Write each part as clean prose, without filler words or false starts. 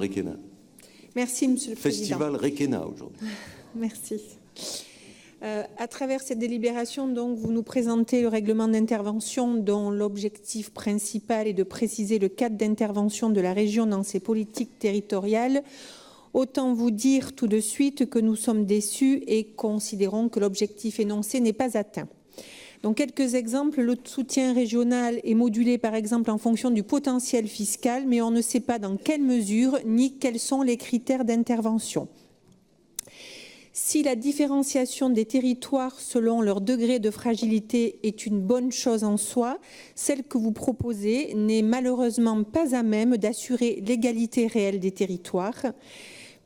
Requena. Merci, Monsieur le Président. Festival Requena aujourd'hui. Merci. À travers cette délibération, donc, vous nous présentez le règlement d'intervention dont l'objectif principal est de préciser le cadre d'intervention de la région dans ses politiques territoriales. Autant vous dire tout de suite que nous sommes déçus et considérons que l'objectif énoncé n'est pas atteint. Donc, quelques exemples, le soutien régional est modulé par exemple en fonction du potentiel fiscal, mais on ne sait pas dans quelle mesure ni quels sont les critères d'intervention. Si la différenciation des territoires selon leur degré de fragilité est une bonne chose en soi, celle que vous proposez n'est malheureusement pas à même d'assurer l'égalité réelle des territoires,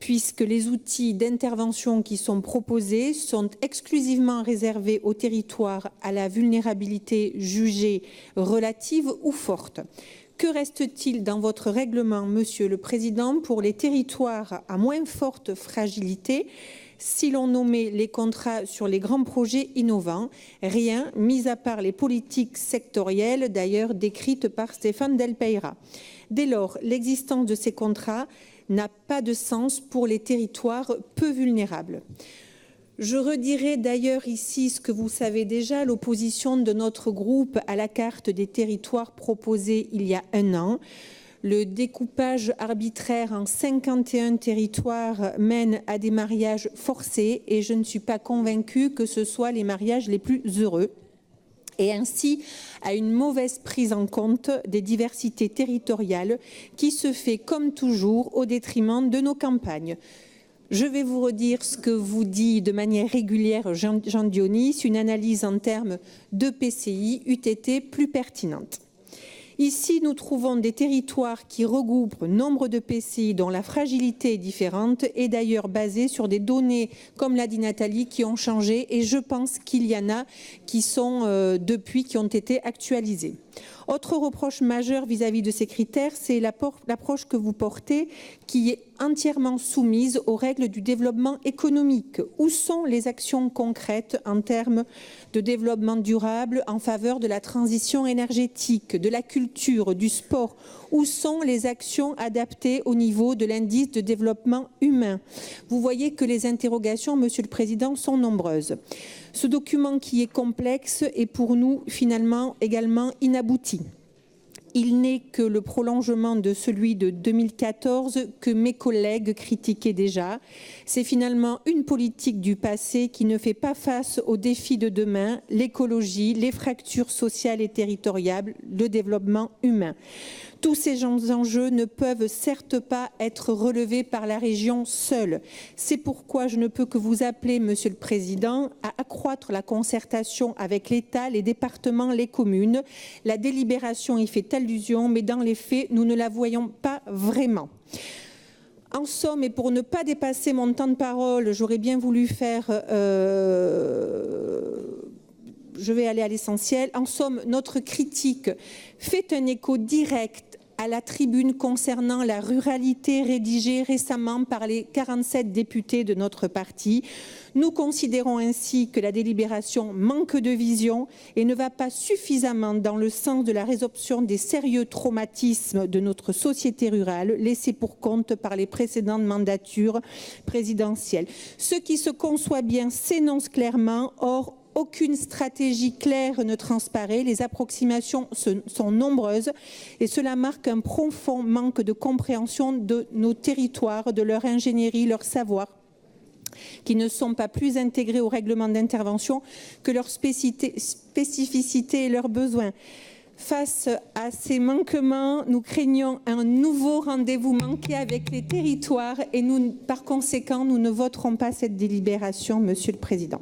puisque les outils d'intervention qui sont proposés sont exclusivement réservés aux territoires à la vulnérabilité jugée relative ou forte. Que reste-t-il dans votre règlement, Monsieur le Président, pour les territoires à moins forte fragilité si l'on nommait les contrats sur les grands projets innovants? Rien, mis à part les politiques sectorielles, d'ailleurs décrites par Stéphane Del Peira. Dès lors, l'existence de ces contrats n'a pas de sens pour les territoires peu vulnérables. Je redirai d'ailleurs ici ce que vous savez déjà, l'opposition de notre groupe à la carte des territoires proposée il y a un an. Le découpage arbitraire en 51 territoires mène à des mariages forcés et je ne suis pas convaincue que ce soit les mariages les plus heureux et ainsi à une mauvaise prise en compte des diversités territoriales qui se fait comme toujours au détriment de nos campagnes. Je vais vous redire ce que vous dit de manière régulière Jean Dionis, une analyse en termes de PCI eût été plus pertinente. Ici, nous trouvons des territoires qui regroupent nombre de PCI dont la fragilité est différente et d'ailleurs basée sur des données, comme l'a dit Nathalie, qui ont changé et je pense qu'il y en a qui sont depuis qui ont été actualisées. Autre reproche majeur vis-à-vis de ces critères, c'est l'approche que vous portez qui est entièrement soumise aux règles du développement économique. Où sont les actions concrètes en termes de développement durable en faveur de la transition énergétique, de la culture, du sport? Où sont les actions adaptées au niveau de l'indice de développement humain? Vous voyez que les interrogations, Monsieur le Président, sont nombreuses. Ce document qui est complexe est pour nous finalement également inabouti. Il n'est que le prolongement de celui de 2014 que mes collègues critiquaient déjà. C'est finalement une politique du passé qui ne fait pas face aux défis de demain, l'écologie, les fractures sociales et territoriales, le développement humain. Tous ces enjeux ne peuvent certes pas être relevés par la région seule. C'est pourquoi je ne peux que vous appeler, Monsieur le Président, à accroître la concertation avec l'État, les départements, les communes. La délibération y fait allusion, mais dans les faits, nous ne la voyons pas vraiment. En somme, et pour ne pas dépasser mon temps de parole, j'aurais bien voulu faire... je vais aller à l'essentiel. En somme, notre critique fait un écho direct à la tribune concernant la ruralité rédigée récemment par les 47 députés de notre parti. Nous considérons ainsi que la délibération manque de vision et ne va pas suffisamment dans le sens de la résorption des sérieux traumatismes de notre société rurale laissés pour compte par les précédentes mandatures présidentielles. Ce qui se conçoit bien s'énonce clairement, or aucune stratégie claire ne transparaît, les approximations sont nombreuses et cela marque un profond manque de compréhension de nos territoires, de leur ingénierie, leur savoir, qui ne sont pas plus intégrés au règlement d'intervention que leurs spécificités et leurs besoins. Face à ces manquements, nous craignons un nouveau rendez-vous manqué avec les territoires et nous, par conséquent, nous ne voterons pas cette délibération, Monsieur le Président.